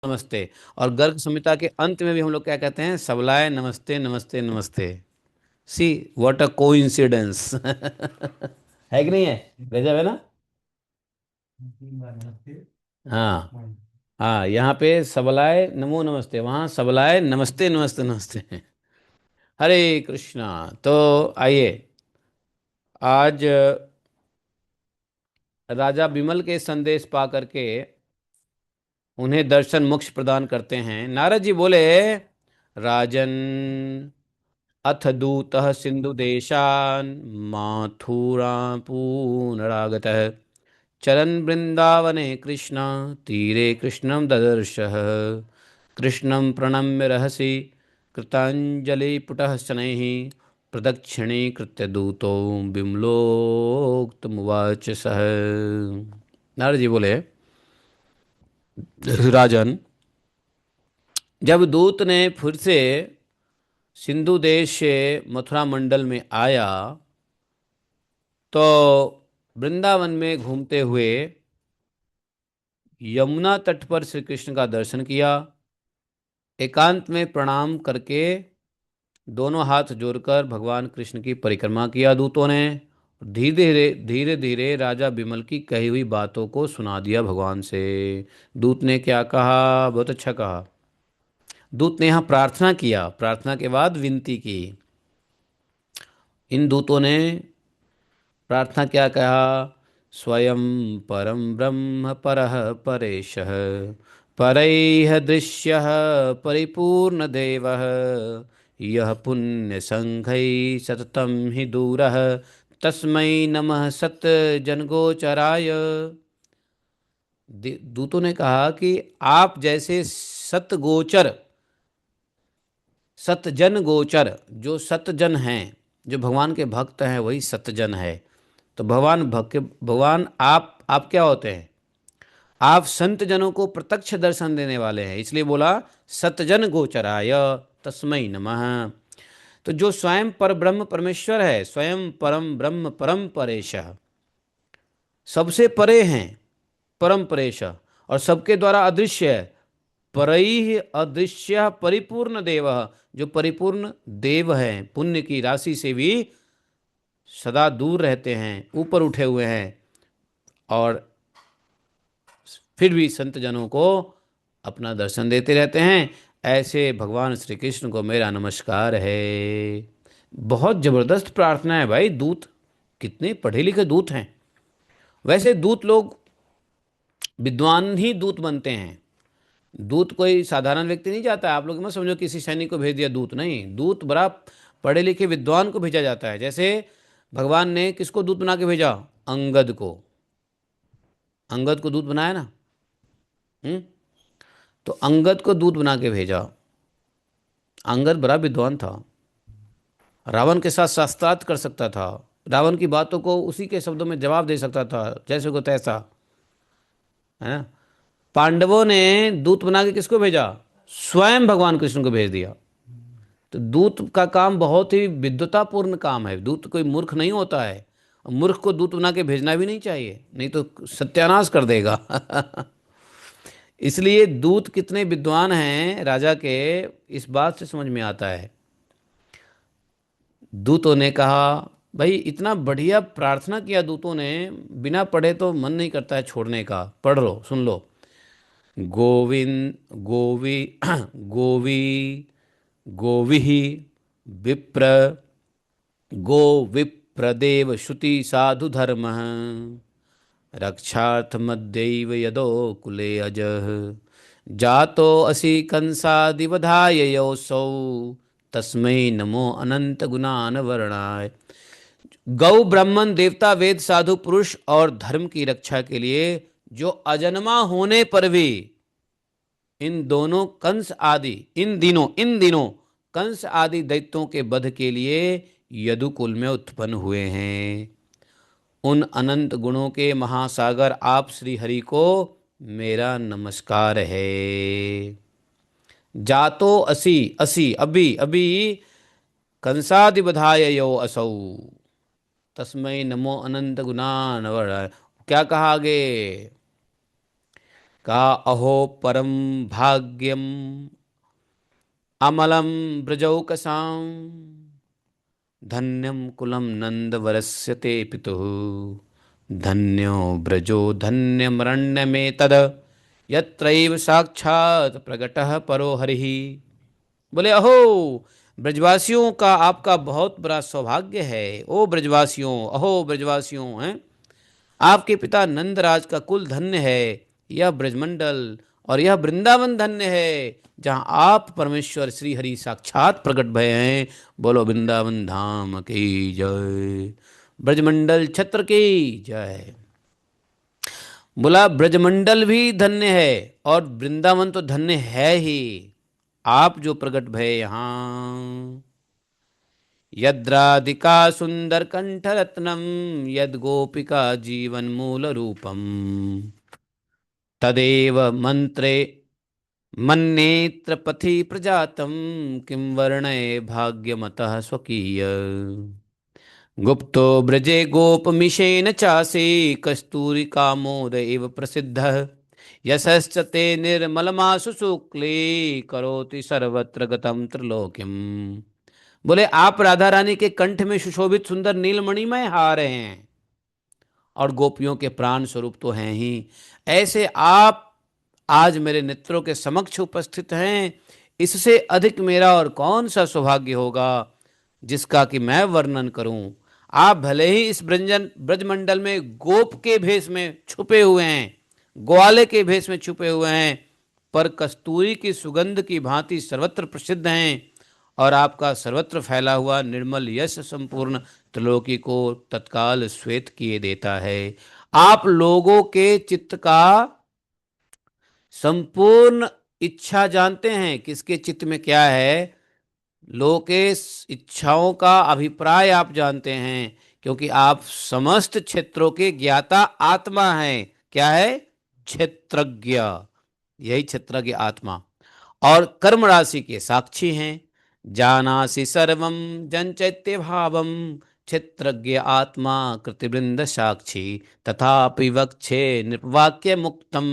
नमस्ते। और गर्ग संहिता के अंत में भी हम लोग क्या कहते हैं? सबलाय नमस्ते नमस्ते नमस्ते। सी व्हाट अ कोइंसिडेंस है कि नहीं है? गजब है ना। हाँ। हाँ, यहाँ पे सबलाय नमो नमस्ते, वहाँ सबलाय नमस्ते नमस्ते नमस्ते हरे कृष्णा। तो आइए, आज राजा बिमल के संदेश पा करके उन्हें दर्शन मोक्ष प्रदान करते हैं। नारद जी बोले, राजन, अथ दूतः सिंधु देशान माथुरा पुनरागतः चरन् वृंदावने कृष्ण तीरे कृष्णं ददर्शः। कृष्णं प्रणम्य रहसि कृताञ्जलिपुटः शनैः प्रदक्षिणीकृत्य दूतो विमलोक्तमुवाच सः। नारद जी बोले, राजन, जब दूत ने फिर से सिंधु देश से मथुरा मंडल में आया तो वृंदावन में घूमते हुए यमुना तट पर श्री कृष्ण का दर्शन किया। एकांत में प्रणाम करके दोनों हाथ जोड़कर भगवान कृष्ण की परिक्रमा किया दूतों ने। धीरे धीरे धीरे धीरे राजा बिमल की कही हुई बातों को सुना दिया भगवान से। दूत ने क्या कहा? बहुत अच्छा कहा। दूत ने यहाँ प्रार्थना किया, प्रार्थना के बाद विनती की। इन दूतों ने प्रार्थना क्या कहा? स्वयं परम ब्रह्म परः परेशः परैः दृश्यः परिपूर्ण देवः यः पुण्य संघैः सततं हि दूरः तस्मै नमः सत जनगोचराय। दूतों ने कहा कि आप जैसे सतगोचर, सतजन गोचर, जो सतजन हैं, जो भगवान के भक्त हैं, वही सतजन है। तो भगवान आप क्या होते हैं? आप संत जनों को प्रत्यक्ष दर्शन देने वाले हैं, इसलिए बोला सतजन गोचराय तस्मै नमः। तो जो स्वयं पर ब्रह्म परमेश्वर है, स्वयं परम ब्रह्म परम परेश, सबसे परे हैं, परम परेश, और सबके द्वारा अदृश्य है। परई अदृश्य परिपूर्ण देव, जो परिपूर्ण देव हैं, पुण्य की राशि से भी सदा दूर रहते हैं, ऊपर उठे हुए हैं, और फिर भी संत जनों को अपना दर्शन देते रहते हैं। ऐसे भगवान श्री कृष्ण को मेरा नमस्कार है। बहुत जबरदस्त प्रार्थना है भाई। दूत कितने पढ़े लिखे दूत हैं। वैसे दूत लोग विद्वान ही दूत बनते हैं। दूत कोई साधारण व्यक्ति नहीं जाता है। आप लोग मत समझो किसी सैनिक को भेज दिया दूत, नहीं। दूत बड़ा पढ़े लिखे विद्वान को भेजा जाता है। जैसे भगवान ने किसको दूत बना के भेजा? अंगद को। अंगद को दूत बनाया ना। हम्म। तो अंगद को दूत बना के भेजा। अंगद बड़ा विद्वान था, रावण के साथ शास्त्रार्थ कर सकता था, रावण की बातों को उसी के शब्दों में जवाब दे सकता था, जैसे को तैसा, है ना। पांडवों ने दूत बना के किसको भेजा? स्वयं भगवान कृष्ण को भेज दिया। तो दूत का काम बहुत ही विद्वतापूर्ण काम है। दूत कोई मूर्ख नहीं होता है। मूर्ख को दूत बना के भेजना भी नहीं चाहिए, नहीं तो सत्यानाश कर देगा इसलिए दूत कितने विद्वान हैं राजा के, इस बात से समझ में आता है। दूतों ने कहा, भाई इतना बढ़िया प्रार्थना किया दूतों ने, बिना पढ़े तो मन नहीं करता है छोड़ने का। पढ़ लो, सुन लो। गोविंद गोवी गोवी गोविहि विप्र गो विप्रदेव श्रुति साधु धर्म रक्षार्थ मध्यैव यदो कुले अजः जातो असि कंसादिवधाय योऽसौ तस्मै नमो अनंत गुणान वर्णाय। गौ ब्राह्मण देवता वेद साधु पुरुष और धर्म की रक्षा के लिए, जो अजन्मा होने पर भी इन दोनों कंस आदि, इन दिनों कंस आदि दैत्यों के वध के लिए यदुकुल में उत्पन्न हुए हैं। उन अनंत गुणों के महासागर आप श्री हरि को मेरा नमस्कार है। जातो असी, असी अभी अभी, कंसादि बधाय यो असौ तस्मै नमो अनंत गुणान। क्या कहा आगे? का अहो परम भाग्यम अमलम ब्रजौकसाम धन्यम कुलम नंदवरस्य ते पितुः धन्यो ब्रजो धन्यमरण्य में तद यत्रैव साक्षात् प्रगटः परो हरिः। बोले अहो ब्रजवासियों का आपका बहुत बड़ा सौभाग्य है। ओ ब्रजवासियों, अहो ब्रजवासियों हैं, आपके पिता नंदराज का कुल धन्य है। यह ब्रजमंडल और यह वृंदावन धन्य है जहाँ आप परमेश्वर श्री हरि साक्षात प्रकट भय हैं। बोलो वृंदावन धाम की जय, ब्रजमंडल छत्र की जय। बोला ब्रजमंडल भी धन्य है और वृंदावन तो धन्य है ही। आप जो प्रकट भय यहाँ, यद्राधिका सुंदर कंठरत्नम यद गोपिका जीवन मूल रूपम तदेव मंत्रे मन्नेत्र पथि प्रजातम किं वर्णये भाग्यमतः स्वकीय। गुप्तो ब्रजे गोपमिषेण चासी कस्तूरी कामोद एव प्रसिद्धः यशश्च ते निर्मलमासु शुक्ले करोति सर्वत्र गतम त्रिलोक्यम। बोले आप राधा रानी के कंठ में सुशोभित सुंदर नीलमणिमय हार हैं और गोपियों के प्राण स्वरूप तो हैं ही। ऐसे आप आज मेरे नेत्रों के समक्ष उपस्थित हैं। इससे अधिक मेरा और कौन सा सौभाग्य होगा जिसका कि मैं वर्णन करूं। आप भले ही इस ब्रजमंडल में गोप के भेष में छुपे हुए हैं, ग्वाले के भेष में छुपे हुए हैं, पर कस्तूरी की सुगंध की भांति सर्वत्र प्रसिद्ध हैं और आपका सर्वत्र फैला हुआ निर्मल यश संपूर्ण त्रिलोकी को तत्काल श्वेत किए देता है। आप लोगों के चित्त का संपूर्ण इच्छा जानते हैं, किसके चित्त में क्या है, लोगों के इच्छाओं का अभिप्राय आप जानते हैं, क्योंकि आप समस्त क्षेत्रों के ज्ञाता आत्मा हैं। क्या है? क्षेत्रज्ञ, यही क्षेत्रज्ञ आत्मा और कर्म राशि के साक्षी हैं। जानासि सर्वम जनचैत्य भावम क्षेत्रज्ञ आत्मा कृतिवृंद साक्षी तथापि वक्षे नृपवाक्य मुक्तम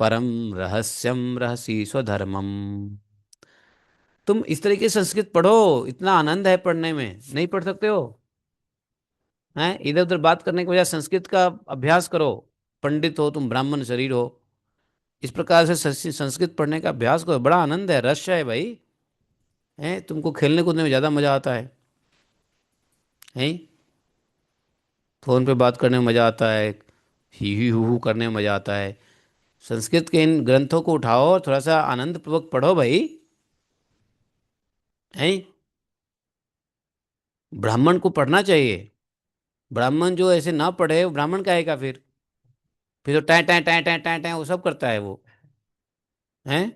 परम रहस्यम रहसी स्वधर्मम। तुम इस तरीके से संस्कृत पढ़ो, इतना आनंद है पढ़ने में। नहीं पढ़ सकते हो हैं? इधर उधर बात करने के बजाय संस्कृत का अभ्यास करो। पंडित हो तुम, ब्राह्मण शरीर हो, इस प्रकार से संस्कृत पढ़ने का अभ्यास करो। बड़ा आनंद है, रस है भाई। हैं? तुमको खेलने कूदने में ज़्यादा मज़ा आता है। हैं? फ़ोन पे बात करने में मज़ा आता है, ही हू करने में मज़ा आता है। संस्कृत के इन ग्रंथों को उठाओ और थोड़ा सा आनंद पूर्वक पढ़ो भाई। हैं? ब्राह्मण को पढ़ना चाहिए। ब्राह्मण जो ऐसे ना पढ़े वो ब्राह्मण का है का फिर तो टाँ टाँ टाँ टाँ टाँ टाँ वो सब करता है वो। हैं?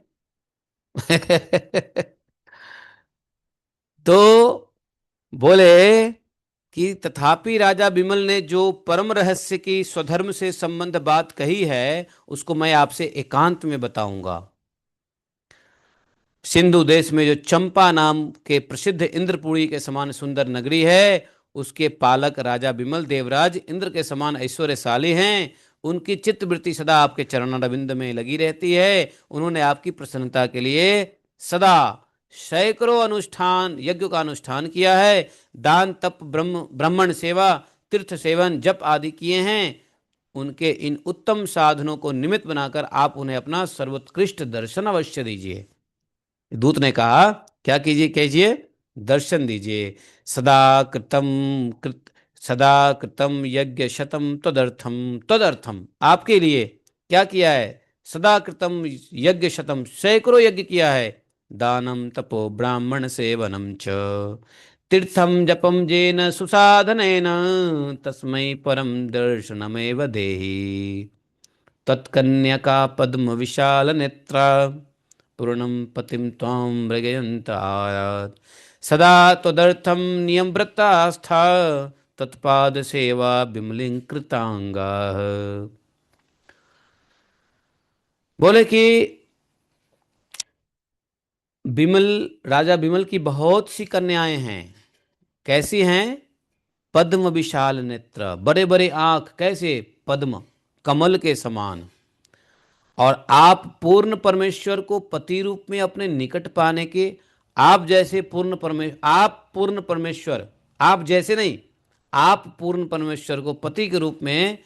तो बोले कि तथापि राजा बिमल ने जो परम रहस्य की स्वधर्म से संबंध बात कही है उसको मैं आपसे एकांत में बताऊंगा। सिंधु देश में जो चंपा नाम के प्रसिद्ध इंद्रपुरी के समान सुंदर नगरी है, उसके पालक राजा बिमल देवराज इंद्र के समान ऐश्वर्यशाली हैं। उनकी चित्तवृत्ति सदा आपके चरणारविंद में लगी रहती है। उन्होंने आपकी प्रसन्नता के लिए सदा सैकड़ों अनुष्ठान यज्ञ का अनुष्ठान किया है। दान तप ब्राह्मण सेवा तीर्थ सेवन जप आदि किए हैं। उनके इन उत्तम साधनों को निमित्त बनाकर आप उन्हें अपना सर्वोत्कृष्ट दर्शन अवश्य दीजिए। दूत ने कहा क्या कीजिए, कीजिए, दर्शन दीजिए। सदा कृतम कृत सदा कृतम यज्ञ शतम तदर्थम तदर्थम, आपके लिए क्या किया है? सदा कृतम यज्ञ शतम, सैकड़ों यज्ञ किया है। दानम तपो ब्राह्मण सेवनम च तीर्थम जपम जेन सुसाधनेन तस्मै परम दर्शनमेव देहि। तत्कन्यका पद्म विशाल नेत्रा पूर्णम पतिम त्वां मृगयन्त आयात सदा त्वदर्थम नियमव्रतास्था तत्पाद सेवा बिमलिं कृतांगा। बोले कि बिमल, राजा बिमल की बहुत सी कन्याएं हैं। कैसी हैं? पद्म विशाल नेत्र, बड़े बड़े आंख, कैसे? पद्म, कमल के समान। और आप पूर्ण परमेश्वर को पति रूप में अपने निकट पाने के, आप जैसे पूर्ण परमेश्वर, आप पूर्ण परमेश्वर, आप जैसे नहीं, आप पूर्ण परमेश्वर को पति के रूप में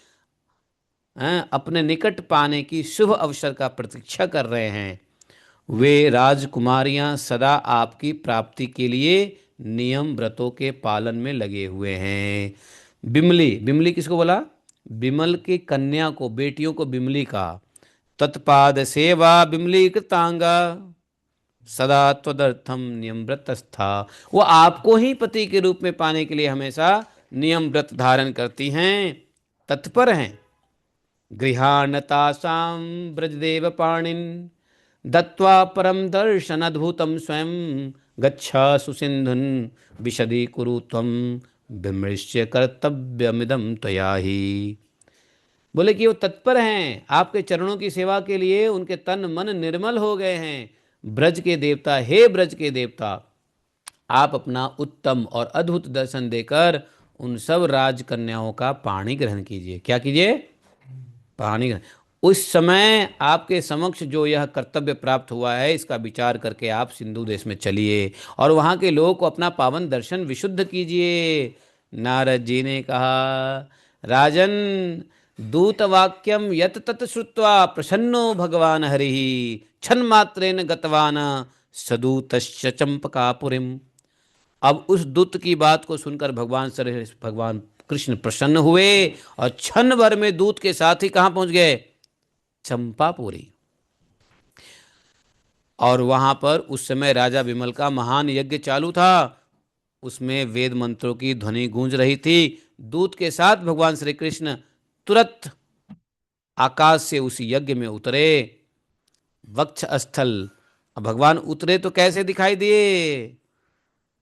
अपने निकट पाने की शुभ अवसर का प्रतीक्षा कर रहे हैं। वे राजकुमारियां सदा आपकी प्राप्ति के लिए नियम व्रतों के पालन में लगे हुए हैं। बिमली, बिमली किसको बोला? बिमल की कन्या को, बेटियों को बिमली कहा। तत्पाद सेवा बिमली कृतांगा सदा त्वदर्थम नियम व्रतस्था। वो आपको ही पति के रूप में पाने के लिए हमेशा नियम व्रत धारण करती हैं, तत्पर हैं। गृहाणतासां ब्रजदेव पाणिन दत्वा परम दर्शन अद्भुतम स्वयं गच्छा सुसिंधुन विशदी कुरु त्वं विमृश्य कर्तव्यमिदं त्वया ही। बोले कि वो तत्पर हैं आपके चरणों की सेवा के लिए, उनके तन मन निर्मल हो गए हैं। ब्रज के देवता, हे ब्रज के देवता, आप अपना उत्तम और अद्भुत दर्शन देकर उन सब राजकन्याओं का पाणी ग्रहण कीजिए। क्या कीजिए? पाणी ग्रहण। उस समय आपके समक्ष जो यह कर्तव्य प्राप्त हुआ है, इसका विचार करके आप सिंधु देश में चलिए और वहाँ के लोगों को अपना पावन दर्शन विशुद्ध कीजिए। नारद जी ने कहा, राजन, दूत वाक्यम यत तत श्रुत्वा प्रसन्नो भगवान हरि छन मात्रेन गतवान सदूतश्च चंपकापुरीम। अब उस दूत की बात को सुनकर भगवान कृष्ण प्रसन्न हुए और क्षण भर में दूत के साथ ही कहां पहुंच गए? चंपापुरी। और वहां पर उस समय राजा विमल का महान यज्ञ चालू था, उसमें वेद मंत्रों की ध्वनि गूंज रही थी। दूत के साथ भगवान श्री कृष्ण तुरंत आकाश से उस यज्ञ में उतरे। वक्ष स्थल, भगवान उतरे तो कैसे दिखाई दिए?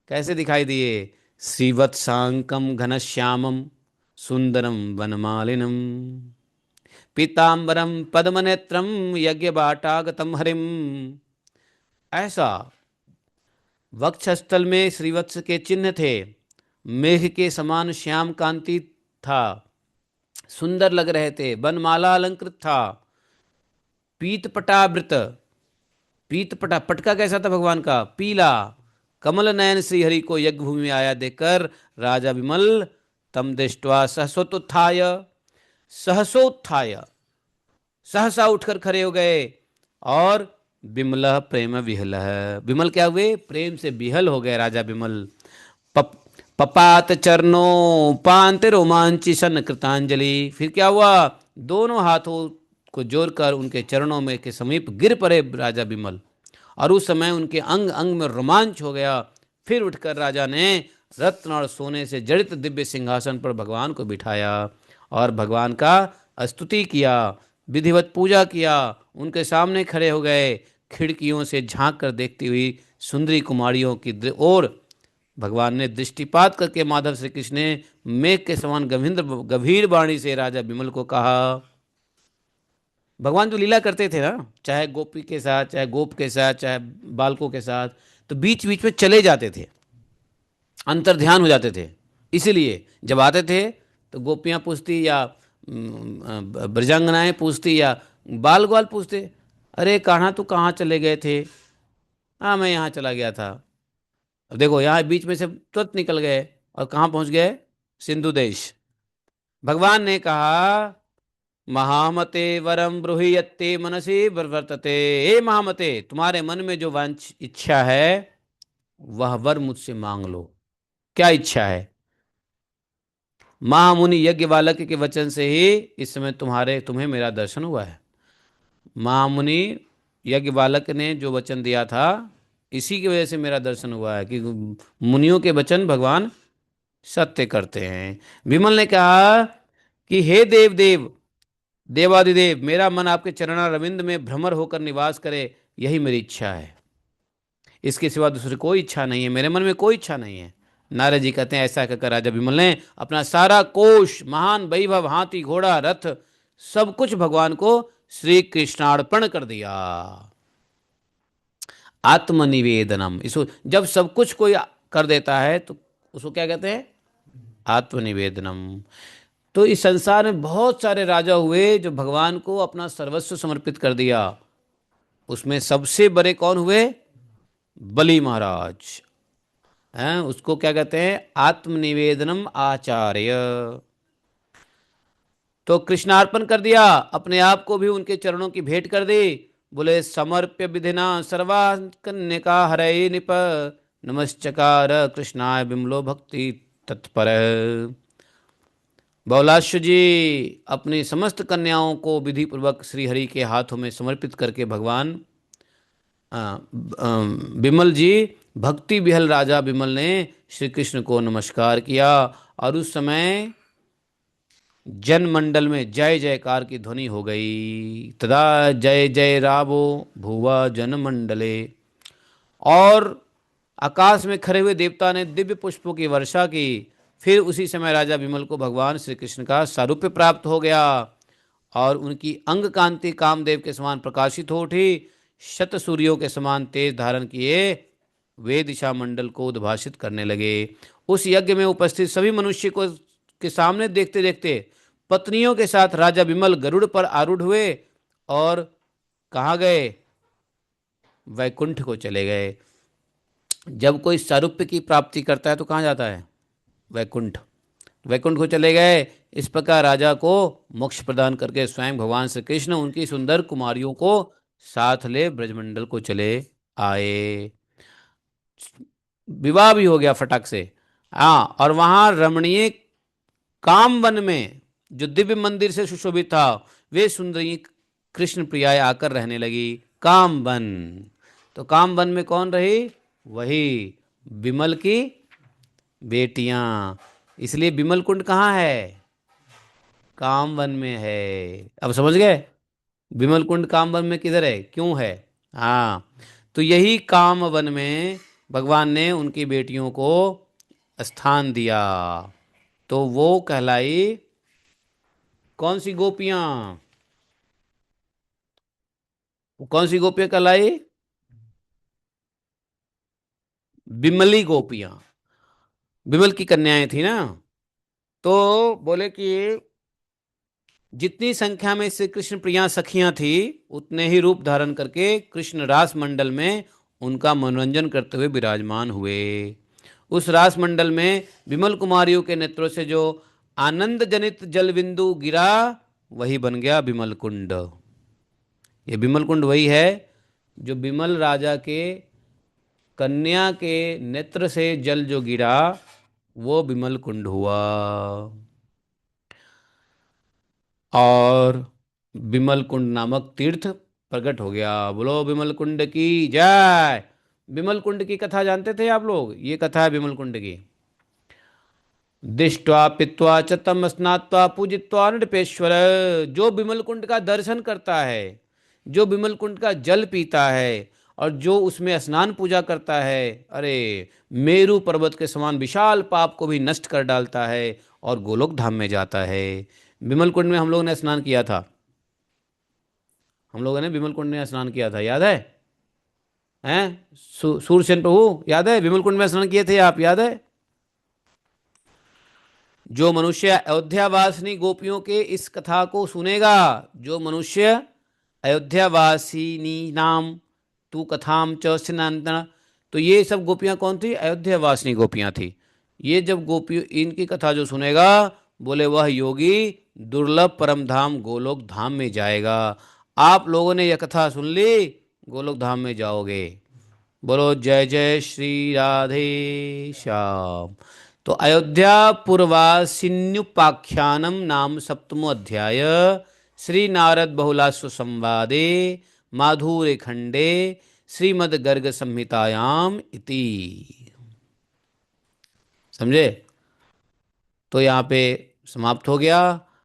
कैसे दिखाई दिए? श्रीवत्सांकम घनश्यामम सुंदरम वनमालिनम पीतांबरम पद्मनेत्रम यज्ञवाटागतम हरिम। ऐसा वक्षस्थल में श्रीवत्स के चिन्ह थे, मेघ के समान श्याम कांति था, सुंदर लग रहे थे, वनमाला अलंकृत था, पीतपटावृत, पीतपटा पटका कैसा था भगवान का? पीला। कमल नयन श्री हरि को यज्ञ भूमि में आया देखकर राजा विमल तम दृष्ट्वा सहसोत्थाय, सहसोत्थाय, सहसा उठकर खड़े हो गए और विमल प्रेम विहल, विमल क्या हुए? प्रेम से विहल हो गए राजा विमल। पपात चरणो पांत रोमांची सन कृतांजलि। फिर क्या हुआ? दोनों हाथों को जोड़कर उनके चरणों में के समीप गिर पड़े राजा विमल, और उस समय उनके अंग अंग में रोमांच हो गया। फिर उठकर राजा ने रत्न और सोने से जड़ित दिव्य सिंहासन पर भगवान को बिठाया और भगवान का स्तुति किया, विधिवत पूजा किया, उनके सामने खड़े हो गए। खिड़कियों से झांक कर देखती हुई सुंदरी कुमारियों की ओर भगवान ने दृष्टिपात करके माधव श्री कृष्ण ने मेघ के समान गंभीर वाणी से राजा विमल को कहा। भगवान जो लीला करते थे ना, चाहे गोपी के साथ, चाहे गोप के साथ, चाहे बालकों के साथ, तो बीच बीच में चले जाते थे, अंतर ध्यान हो जाते थे। इसीलिए जब आते थे तो गोपियाँ पूछती या ब्रजांगनाएं पूछती या बाल ग्वाल पूछते, अरे कान्हा तू कहाँ चले गए थे? हाँ मैं यहाँ चला गया था। अब देखो यहाँ बीच में से तुरंत निकल गए और कहाँ पहुँच गए? सिंधु देश। भगवान ने कहा, महामते वरम ब्रूहि यत्ते मनसि वर्तते। हे महामते, तुम्हारे मन में जो वांछ इच्छा है वह वर मुझसे मांग लो। क्या इच्छा है? महामुनि यज्ञ बालक के वचन से ही इस समय तुम्हें मेरा दर्शन हुआ है। महामुनि यज्ञ बालक ने जो वचन दिया था, इसी की वजह से मेरा दर्शन हुआ है कि मुनियों के वचन भगवान सत्य करते हैं। विमल ने कहा कि हे देव देव, देवादिदेव, मेरा मन आपके चरणा रविंद में भ्रमर होकर निवास करे, यही मेरी इच्छा है। इसके सिवा दूसरी कोई इच्छा नहीं है, मेरे मन में कोई इच्छा नहीं है। नारद जी कहते हैं, ऐसा कहकर राजा विमल ने अपना सारा कोष, महान वैभव, हाथी घोड़ा रथ, सब कुछ भगवान को श्री कृष्णार्पण कर दिया। आत्मनिवेदनम, इसको जब सब कुछ कोई कर देता है तो उसको क्या कहते हैं? आत्मनिवेदनम। तो इस संसार में बहुत सारे राजा हुए जो भगवान को अपना सर्वस्व समर्पित कर दिया। उसमें सबसे बड़े कौन हुए? बलि महाराज हैं। उसको क्या कहते हैं? आत्मनिवेदनम आचार्य। तो कृष्णार्पण कर दिया, अपने आप को भी उनके चरणों की भेंट कर दी। बोले समर्प्य विधिना सर्वा कन्यका हरे निप, नमस्कार कृष्णाय बिमलो भक्ति तत्पर। बहुलाश्व जी अपनी समस्त कन्याओं को विधि पूर्वक श्री हरि के हाथों में समर्पित करके भगवान बिमल जी, भक्ति बिहल राजा बिमल ने श्री कृष्ण को नमस्कार किया। और उस समय जनमंडल में जय जयकार की ध्वनि हो गई। तदा जय जय रावो भुवा जनमंडले। और आकाश में खड़े हुए देवता ने दिव्य पुष्पों की वर्षा की। फिर उसी समय राजा विमल को भगवान श्री कृष्ण का सारूप्य प्राप्त हो गया और उनकी अंग कांति कामदेव के समान प्रकाशित हो उठी। शत सूर्यों के समान तेज धारण किए वे दिशा मंडल को उद्भाषित करने लगे। उस यज्ञ में उपस्थित सभी मनुष्य को के सामने देखते देखते पत्नियों के साथ राजा विमल गरुड़ पर आरूढ़ हुए और कहाँ गए? वैकुंठ को चले गए। जब कोई सारूप्य की प्राप्ति करता है तो कहाँ जाता है? वैकुंठ। वैकुंठ को चले गए। इस प्रकार राजा को मोक्ष प्रदान करके स्वयं भगवान श्री कृष्ण उनकी सुंदर कुमारियों को साथ ले ब्रजमंडल को चले आए। विवाह भी हो गया फटक से। हाँ, और वहां रमणीय कामवन में जो दिव्य मंदिर से सुशोभित था, वे सुंदरी कृष्ण प्रियाएं आकर रहने लगी। कामवन। तो कामवन में कौन रही? वही विमल की बेटियां। इसलिए विमल कुंड कहाँ है? कामवन में है। अब समझ गए विमल कुंड कामवन में किधर है, क्यों है? हाँ, तो यही कामवन में भगवान ने उनकी बेटियों को स्थान दिया। तो वो कहलाई कौन सी गोपियां? वो कौन सी गोपियां कहलाई? विमली गोपियां। विमल की कन्याएं थी ना। तो बोले कि जितनी संख्या में श्री कृष्ण प्रिया सखियां थी, उतने ही रूप धारण करके कृष्ण रास मंडल में उनका मनोरंजन करते हुए विराजमान हुए। उस रास मंडल में विमल कुमारियों के नेत्रों से जो आनंद जनित जल बिंदु गिरा, वही बन गया विमल कुंड। ये विमल कुंड वही है जो विमल राजा के कन्या के नेत्र से जल जो गिरा, वो विमल कुंड हुआ। और विमल कुंड नामक तीर्थ प्रकट हो गया। बोलो विमल कुंड की जय। विमल कुंड की कथा जानते थे आप लोग? ये कथा है विमल कुंड की। दृष्ट्वा पीत्वा च तम स्नात्वा पूजित्वा नृपेश्वर। जो विमल कुंड का दर्शन करता है, जो विमल कुंड का जल पीता है और जो उसमें स्नान पूजा करता है, अरे मेरू पर्वत के समान विशाल पाप को भी नष्ट कर डालता है और गोलोक धाम में जाता है। विमल कुंड में हम लोगों ने स्नान किया था। हम लोगों ने विमल कुंड में स्नान किया था, याद है? हैं? सूरसेन प्रभु याद है? विमल कुंड में स्नान किए थे आप, याद है? जो मनुष्य अयोध्यावासिनी गोपियों के इस कथा को सुनेगा, जो मनुष्य अयोध्यावासिनी नाम तू कथाम च स्नान। तो ये सब गोपियां कौन थी? अयोध्यावासिनी गोपियां थी। ये जब गोपी इनकी कथा जो सुनेगा, बोले वह योगी दुर्लभ परम धाम गोलोक धाम में जाएगा। आप लोगों ने यह कथा सुन ली, गोलोक धाम में जाओगे। बोलो जय जय श्री राधे श्याम। तो अयोध्या पूर्वासिन्युपाख्यानम नाम सप्तमो अध्याय श्री नारद बहुलाश्व संवादे माधुर्य खंडे श्रीमद् गर्ग संहितायाम इति। समझे? तो यहाँ पे समाप्त हो गया।